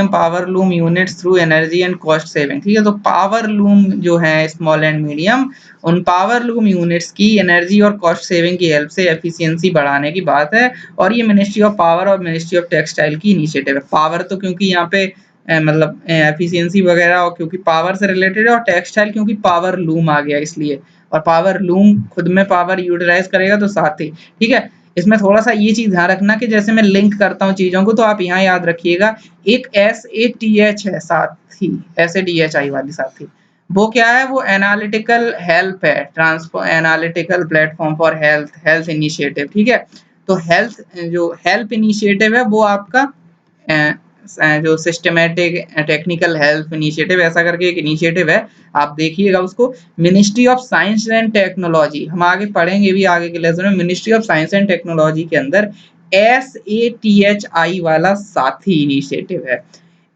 power loom units through energy and cost saving, ठीक है। तो पावर लूम जो है स्मॉल एंड मीडियम, उन पावर लूम यूनिट्स की एनर्जी और कॉस्ट सेविंग की हेल्प से एफिशिएंसी बढ़ाने की बात है। और ये मिनिस्ट्री ऑफ पावर और मिनिस्ट्री ऑफ टेक्सटाइल की इनिशिएटिव है। पावर तो क्योंकि यहाँ पे मतलब एफिशिएंसी वगैरह, और क्योंकि पावर से रिलेटेड है, और टेक्सटाइल क्योंकि पावर लूम आ गया इसलिए, और पावर लूम खुद में पावर यूटिलाइज करेगा तो साथ ही, ठीक है। इसमें थोड़ा सा ये चीज ध्यान रखना कि जैसे मैं लिंक करता हूँ चीजों को तो आप यहाँ याद रखिएगा, एक SATH है साथी, SATHI वाली साथी, वो क्या है? वो एनालिटिकल हेल्प है, transfer analytical platform for health initiative, ठीक है। तो जो हेल्प इनिशिएटिव है वो आपका जो सिस्टमेटिक टेक्निकल हेल्थ इनिशिएटिव ऐसा करके एक इनिशिएटिव है, आप देखिएगा उसको। Ministry of science and technology, हम आगे पढ़ेंगे भी आगे के लेसन में, ministry of science and technology के अंदर SATHI वाला साथी इनिशिएटिव है।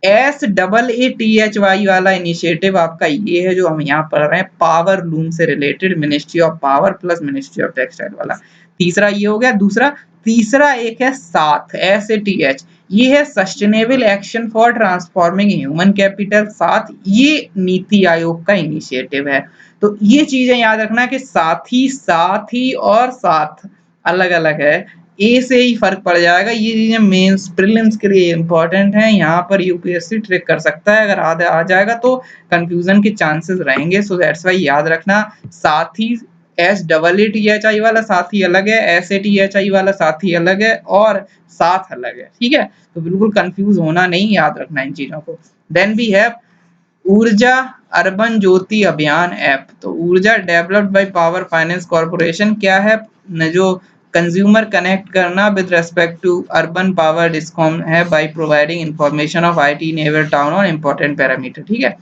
SAATHY वाला इनिशिएटिव आपका ये है जो हम यहाँ पढ़ रहे हैं, पावर लूम से related, ministry of power plus ministry of textile वाला। तीसरा ये हो गया। दूसरा तीसरा एक है साथ, SATH, ये है sustainable action for transforming human capital, साथ ये नीति आयोग का इनिशिएटिव है। तो ये चीजें याद रखना कि साथी, साथी और साथ अलग अलग है, ए से ही फर्क पड़ जाएगा। ये चीजें मेंस प्रीलिम्स के लिए इंपॉर्टेंट है, यहाँ पर यूपीएससी ट्रिक कर सकता है, अगर आधा आ जाएगा तो कंफ्यूजन के चांसेस रहेंगे। सो दैट्स वाई याद रखना, साथी SAATHI वाला साथी अलग है, SATHI वाला साथी अलग है, और साथ अलग है, ठीक है। तो बिल्कुल कंफ्यूज होना नहीं, याद रखना इन चीजों को। Then we have Urja urban Jyoti Abhiyan app. तो Urja developed by power finance corporation क्या है? जो कंज्यूमर कनेक्ट करना with respect to urban power discom है, by providing information of IT neighbour town और इंपॉर्टेंट पैरामीटर, ठीक है।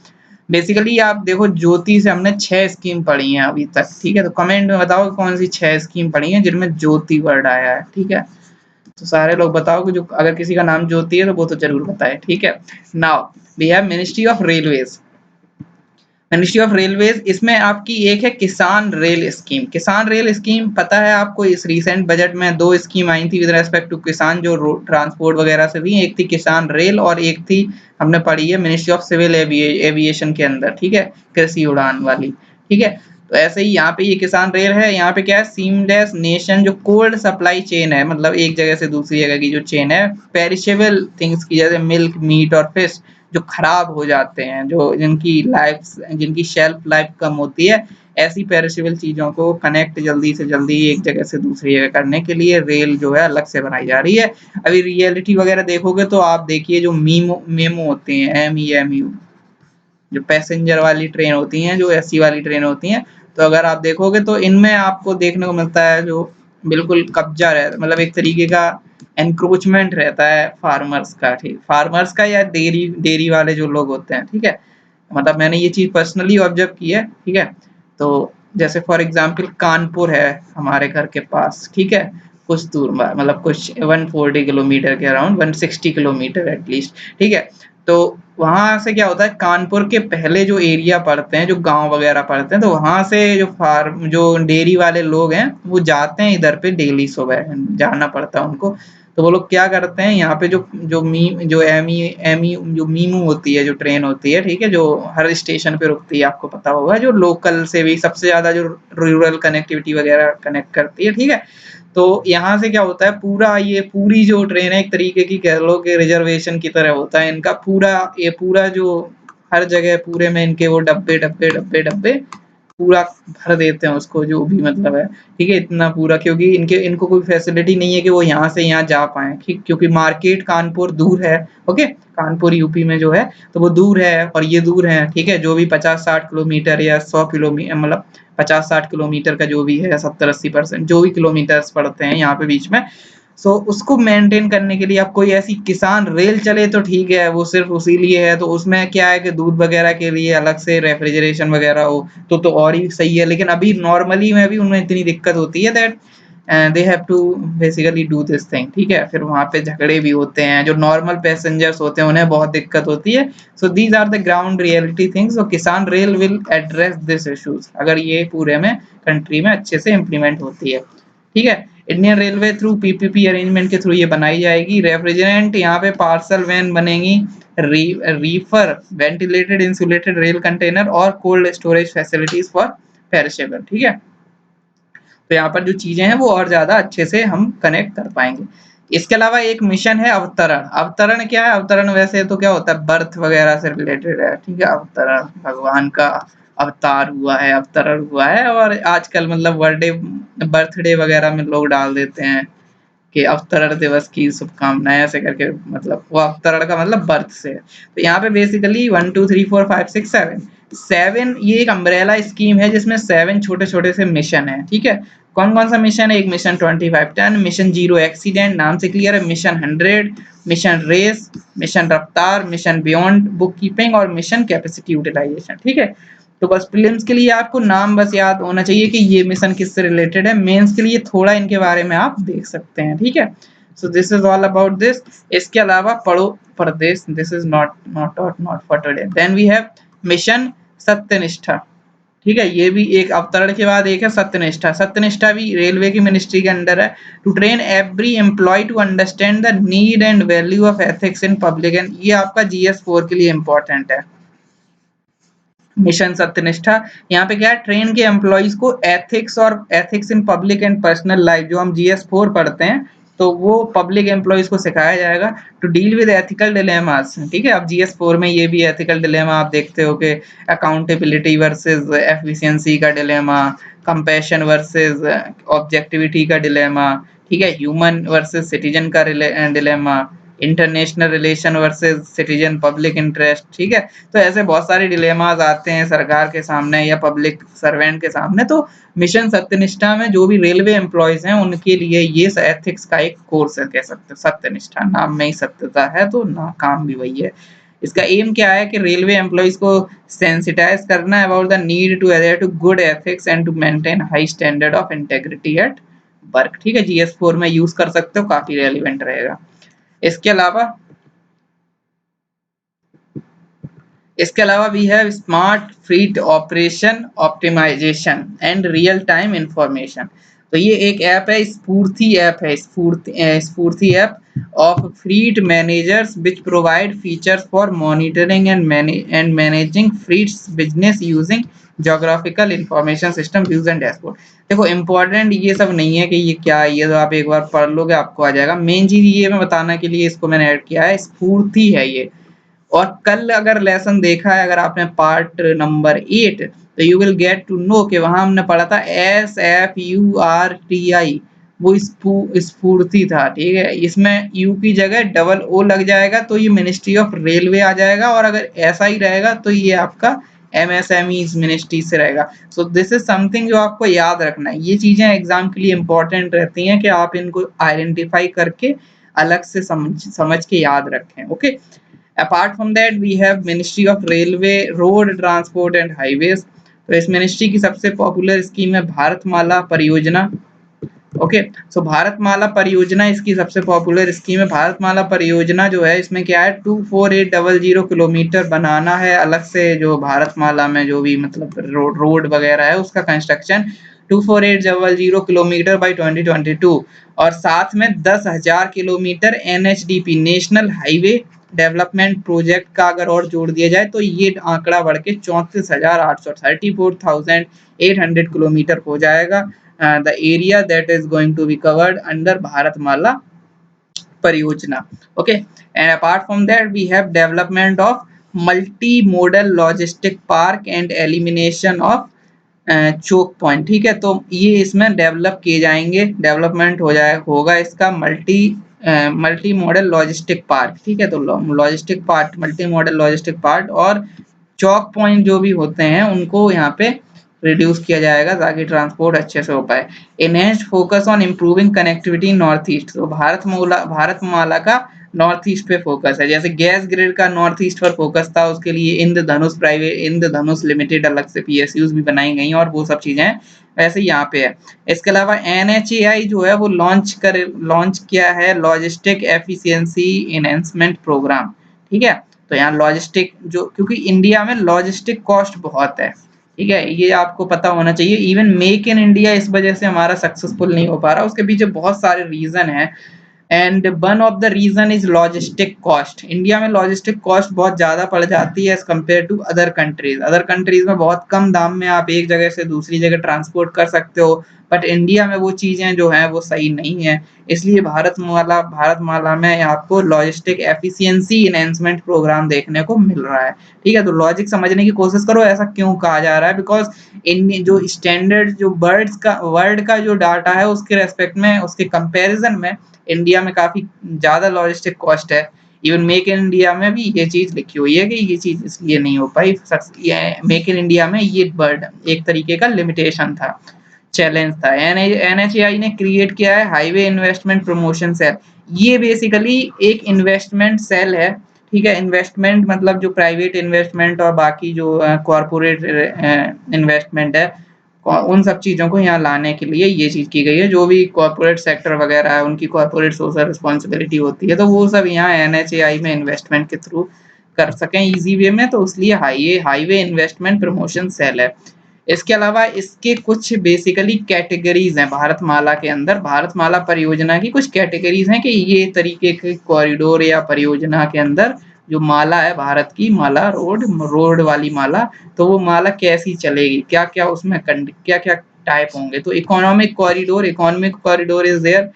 बेसिकली आप देखो ज्योति से हमने 6 स्कीम पढ़ी हैं अभी तक, ठीक है। तो कमेंट में बताओ कौन सी 6 स्कीम पढ़ी हैं जिनमें ज्योति वर्ड आया है, ठीक है। तो सारे लोग बताओ कि जो अगर किसी का नाम ज्योति है तो वो तो जरूर बताए, ठीक है। Now we have ministry of railways. Ministry of railways, इसमें आपकी एक है Kisan rail scheme. Kisan rail scheme पता है आपको, इस रिसेंट बजट में 2 स्कीम आई थी विद रेस्पेक्ट टू किसान, जो ट्रांसपोर्ट वगैरह से थी। एक थी किसान रेल और एक थी हमने पढ़ी है मिनिस्ट्री ऑफ सिविल एविएशन के अंदर, ठीक है, कृषि उड़ान वाली, ठीक है। तो ऐसे ही यहाँ पे ये किसान रेल है। यहाँ पे क्या है? सीमलेस नेशन, जो कोल्ड सप्लाई चेन है, मतलब एक जगह से दूसरी जगह की जो चेन है, पेरिशेबल थिंग्स की, जैसे मिल्क, मीट और फिश, जो खराब हो जाते हैं, जो जिनकी शेल्फ लाइफ कम होती है, ऐसी पेरिशेबल चीजों को कनेक्ट जल्दी से जल्दी एक जगह से दूसरी जगह करने के लिए रेल जो है अलग से बनाई जा रही है। अभी रियलिटी वगैरह देखोगे तो आप देखिए जो मेमो होते हैं, MEMU, जो पैसेंजर वाली ट्रेन होती हैं, जो एसी वाली ट्रेन होती हैं, तो अगर आप देखोगे तो इनमें आपको देखने को मिलता है जो बिल्कुल कब्जा रहता है, मतलब एक तरीके का एनक्रोचमेंट रहता है फार्मर्स का, ठीक, फार्मर्स का या डेयरी वाले जो लोग होते हैं, ठीक है। मतलब मैंने ये चीज पर्सनली ऑब्जर्व की है, ठीक है। तो जैसे फॉर एग्जांपल कानपुर है हमारे घर के पास, ठीक है, कुछ दूर मतलब कुछ 140 किलोमीटर के अराउंड, 160 किलोमीटर एटलीस्ट, ठीक है। तो वहां से क्या होता है, कानपुर के पहले जो एरिया पड़ते हैं, जो गांव वगैरह पड़ते हैं, तो वहां से जो फार्म, जो डेयरी वाले लोग हैं, वो जाते हैं इधर पे डेली, सुबह जाना पड़ता है उनको। तो वो लोग क्या करते हैं, यहाँ पे जो जो मी जो एमी एमी जो मीमू होती है, जो ट्रेन होती है, ठीक है, जो हर स्टेशन पे रुकती है, आपको पता होगा, जो लोकल से भी सबसे ज्यादा जो रूरल कनेक्टिविटी वगैरह कनेक्ट करती है, ठीक है। तो यहाँ से क्या होता है, पूरा ये पूरी जो ट्रेन है, एक तरीके की कह लो कि रिजर्वेशन की तरह होता है इनका पूरा, ये पूरा जो हर जगह पूरे में इनके वो डब्बे डब्बे डब्बे डब्बे पूरा भर देते हैं उसको, जो भी मतलब है, ठीक है, इतना पूरा, क्योंकि इनके इनको कोई फैसिलिटी नहीं है कि वो यहाँ से यहाँ जा पाए, ठीक, क्योंकि मार्केट कानपुर दूर है, ओके, कानपुर यूपी में जो है, तो वो दूर है और ये दूर है, ठीक है, जो भी 50-60 किलोमीटर या 100 किलोमीटर, मतलब 50-60 किलोमीटर का जो भी है, 70-80% जो भी किलोमीटर्स पड़ते हैं यहाँ पे बीच में, सो उसको मेंटेन करने के लिए अब कोई ऐसी किसान रेल चले तो ठीक है, वो सिर्फ उसी लिए है, तो उसमें क्या है कि दूध वगैरह के लिए अलग से रेफ्रिजरेशन वगैरह हो तो और ही सही है, लेकिन अभी नॉर्मली में भी उनमें इतनी दिक्कत होती है that they have to basically do this thing, ठीक है, फिर वहां पे झगड़े भी होते हैं, जो नॉर्मल पैसेंजर्स होते हैं उन्हें बहुत दिक्कत होती है। So these are the ground reality things, so Kisan rail will address this issues अगर ये पूरे में कंट्री में अच्छे से इम्प्लीमेंट होती है, ठीक है। Indian railway through PPP arrangement के थ्रू ये बनाई जाएगी। रेफ्रिजरेंट यहाँ पे पार्सल वैन बनेगी, reefer ventilated insulated rail container और cold storage facilities for perishable, ठीक है। तो यहाँ पर जो चीजें हैं वो और ज्यादा अच्छे से हम कनेक्ट कर पाएंगे। इसके अलावा एक मिशन है अवतरण। अवतरण क्या है, अवतरण वैसे तो क्या होता है, बर्थ वगैरह से रिलेटेड है, ठीक है, अवतरण भगवान का अवतार हुआ है, अवतरण हुआ है, और आजकल मतलब बर्थडे वगैरह में लोग डाल देते हैं कि अवतरण दिवस की शुभकामनाएं, ऐसे करके, मतलब वो अवतरण का मतलब बर्थ से है। तो यहाँ पे बेसिकली 1 2 3 4 5 6 7 7 ये एक अम्ब्रेला स्कीम है जिसमें 7 छोटे छोटे से मिशन है, ठीक है। कौन कौन सा मिशन है, एक मिशन 2510, मिशन जीरो एक्सीडेंट, नाम से क्लियर है, मिशन 100, मिशन रेस, मिशन रफ्तार, मिशन बियॉन्ड बुक कीपिंग और मिशन कैपेसिटी यूटिलाइजेशन, ठीक है। तो बस प्रीलिम्स के लिए आपको नाम बस याद होना चाहिए कि ये मिशन किससे रिलेटेड है, मेंस के लिए थोड़ा इनके बारे में आप देख सकते हैं, ठीक है। So this is all about this. इसके अलावा Padho Pradesh, this is not for today. Then we have mission Satyanishtha, ठीक है, ये भी एक अवतरण के बाद एक है सत्यनिष्ठा। सत्यनिष्ठा भी रेलवे की मिनिस्ट्री के अंडर है, to train every employee to understand the need and value of ethics in public, and ये आपका GS4 के लिए इंपॉर्टेंट है। मिशन सत्यनिष्ठा, यहाँ पे क्या है, ट्रेन के एम्प्लॉइज को एथिक्स और ethics in public and personal life, जो हम GS4 पढ़ते हैं, तो वो पब्लिक एम्प्लॉइज को सिखाया जाएगा to deal with ethical dilemmas, ठीक है। अब GS4 में ये भी एथिकल डिलेमा आप देखते हो कि अकाउंटेबिलिटी वर्सेस एफिशिएंसी का डिलेमा, कंपैशन वर्सेस ऑब्जेक्टिविटी का डिलेमा, ठीक है, ह्यूमन वर्सेस सिटीजन का dilemma, international relation versus citizen public interest, ठीक है। तो ऐसे बहुत सारे डिलेमास आते हैं सरकार के सामने या पब्लिक सर्वेंट के सामने, तो मिशन सत्यनिष्ठा में जो भी रेलवे एम्प्लॉयज हैं उनके लिए ये एथिक्स का एक कोर्स है, कह सकते हो। सत्यनिष्ठा नाम में ही सत्यता है, तो ना काम भी वही है। इसका एम क्या है कि रेलवे एम्प्लॉयज को सेंसिटाइज करना about the need to adhere to good ethics and to maintain high standard of integrity at work, ठीक है। GS4 में यूज कर सकते हो, काफी रेलिवेंट रहेगा। इसके अलावा we have smart fleet operation optimisation and real time information. तो ये एक ऐप है, स्फूर्ति ऐप है, Sfoorti app of fleet managers which provide features for monitoring and managing fleets business using geographical information system views and dashboard. देखो important ये सब नहीं है कि ये क्या है, ये तो आप एक बार पढ़ लोगे आपको आ जाएगा। मेन चीज ये मैं बताने के लिए इसको मैंने ऐड किया है, स्फूर्ति है ये। और कल अगर लेसन देखा है अगर आपने पार्ट नंबर 8, तो you will get to know कि वहां हमने पढ़ा था SFURTI, वो स्फूर्ति था, ठीक है। इसमें यू की जगह डबल ओ लग जाएगा तो ये मिनिस्ट्री ऑफ रेलवे आ जाएगा, और अगर ऐसा ही रहेगा तो ये आपका MSME मिनिस्ट्री से रहेगा। सो दिस इज समथिंग जो आपको याद रखना है। ये चीजें एग्जाम के लिए इंपॉर्टेंट रहती हैं कि आप इनको आइडेंटिफाई करके अलग से समझ के याद रखें, okay. Apart from that, we have Ministry of Railway, Road Transport and Highways. तो इस मिनिस्ट्री की सबसे पॉपुलर स्कीम है भारतमाला परियोजना। ओके, सो भारतमाला परियोजना इसकी सबसे पॉपुलर स्कीम है। भारतमाला परियोजना जो है इसमें क्या है, 24800 किलोमीटर बनाना है अलग से, जो भारतमाला में जो भी मतलब रोड वगैरह है उसका कंस्ट्रक्शन 24800 किलोमीटर बाई 2022, और साथ में 10,000 kilometre NHDP national highway development project का अगर और जोड़ दिया जाए तो ये आंकड़ा बढ़ के 34,800 किलोमीटर हो जाएगा। The area that is going to be covered under Bharatmala Pariyojana. Okay, and apart from that, we have development of multimodal logistic park and elimination of choke point. ठीक है, तो ये इसमें डेवलप किए जाएंगे, डेवलपमेंट होगा इसका मल्टी मॉडल लॉजिस्टिक पार्क। ठीक है, तो logistic part, multi modal logistic part और चौक पॉइंट जो भी होते हैं उनको यहाँ पे रिड्यूस किया जाएगा ताकि ट्रांसपोर्ट अच्छे से हो पाए। Enhanced focus on improving connectivity north east, तो भारतमाला का नॉर्थ ईस्ट पे फोकस है। जैसे गैस ग्रिड का नॉर्थ ईस्ट पर फोकस था, उसके लिए इंद्रधनुष लिमिटेड अलग से PSUs भी बनाई गई और वो सब चीजें वैसे यहाँ पे है। इसके अलावा NHAI जो है वो लॉन्च किया है लॉजिस्टिक एफिशिएंसी एनहेंसमेंट प्रोग्राम। ठीक है, तो यहाँ लॉजिस्टिक जो, क्योंकि इंडिया में लॉजिस्टिक कॉस्ट बहुत है, ठीक है, ये आपको पता होना चाहिए। इवन मेक इन इंडिया इस वजह से हमारा सक्सेसफुल नहीं हो पा रहा, उसके पीछे बहुत सारे रीजन है। And one of the reason is logistic cost. India में लॉजिस्टिक कॉस्ट बहुत ज्यादा पड़ जाती है as compared to other countries. Other countries में बहुत कम दाम में आप एक जगह से दूसरी जगह ट्रांसपोर्ट कर सकते हो, बट इंडिया में वो चीजें जो है वो सही नहीं है। इसलिए भारतमाला में आपको लॉजिस्टिक एफिशिएंसी एनहेंसमेंट प्रोग्राम देखने को मिल रहा है। ठीक है, तो लॉजिक समझने की कोशिश करो ऐसा क्यों कहा जा रहा है, बिकॉज इन जो स्टैंडर्ड जो वर्ल्ड का जो डाटा है उसके रेस्पेक्ट में, उसके कंपैरिजन में इंडिया में काफी ज्यादा लॉजिस्टिक कॉस्ट है। इवन मेक इन इंडिया में भी ये चीज लिखी हुई है कि ये चीज इसलिए नहीं हो पाई। मेक इन इंडिया में ये बर्ड एक तरीके का लिमिटेशन था, चैलेंज था। NHAI ने क्रिएट किया है हाईवे इन्वेस्टमेंट प्रमोशन सेल। ये बेसिकली एक इन्वेस्टमेंट सेल है। ठीक है, इन्वेस्टमेंट मतलब जो प्राइवेट इन्वेस्टमेंट और बाकी जो कॉर्पोरेट इन्वेस्टमेंट है, उन सब चीजों को यहाँ लाने के लिए ये चीज की गई है। जो भी कॉर्पोरेट सेक्टर वगैरह है उनकी कॉर्पोरेट सोशल रिस्पॉन्सिबिलिटी होती है, तो वो सब यहाँ NHAI में इन्वेस्टमेंट के थ्रू कर सकें इजी वे में, तो इसलिए हाईवे इन्वेस्टमेंट प्रमोशन सेल है। इसके अलावा इसके कुछ बेसिकली कैटेगरीज हैं भारतमाला के अंदर। भारतमाला परियोजना की कुछ कैटेगरीज हैं कि ये तरीके के कॉरिडोर या परियोजना के अंदर जो माला है, भारत की माला, रोड वाली माला, तो वो माला कैसी चलेगी, क्या क्या उसमें क्या क्या टाइप होंगे। तो economic corridor is there,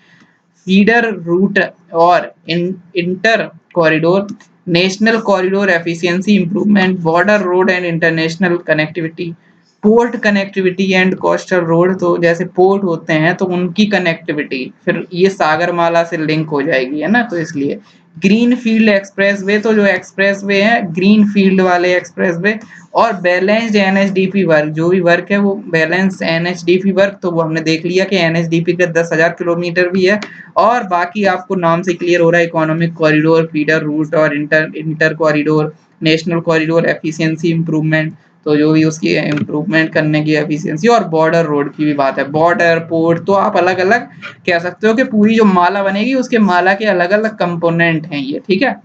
feeder route और inter corridor, national corridor efficiency improvement, border road and international connectivity, port connectivity and coastal road, तो जैसे पोर्ट होते हैं तो उनकी कनेक्टिविटी फिर ये सागरमाला से लिंक हो जाएगी, है ना, तो इसलिए ग्रीन फील्ड एक्सप्रेसवे, तो जो एक्सप्रेसवे है ग्रीन फील्ड वाले एक्सप्रेसवे, और बैलेंस्ड NHDP वर्क, जो भी वर्क है वो बैलेंस NHDP वर्क, तो वो हमने देख लिया कि NHDP का 10,000 किलोमीटर भी है। और बाकी आपको नाम से क्लियर हो रहा है इकोनॉमिक कॉरिडोर, फीडर रूट और inter corridor, national corridor efficiency improvement, तो जो भी उसकी इम्प्रूवमेंट करने की एफिशिएंसी, और बॉर्डर रोड की भी बात है, बॉर्डर पोर्ट, तो आप अलग अलग कह सकते हो कि पूरी जो माला बनेगी उसके माला के अलग अलग कंपोनेंट हैं ये। ठीक है,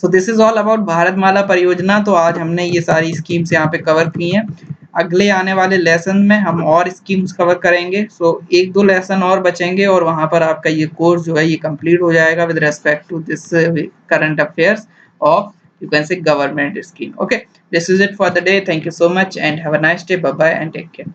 so this is all about Bharatmala परियोजना। तो आज हमने ये सारी स्कीम्स यहाँ पे कवर की हैं। अगले आने वाले लेसन में हम और स्कीम्स कवर करेंगे। सो एक दो लेसन और बचेंगे और वहां पर आपका ये कोर्स जो है ये कंप्लीट हो जाएगा with respect to this current affairs of, you can say, government scheme. Okay, this is it for the day. Thank you so much and have a nice day. Bye bye and take care.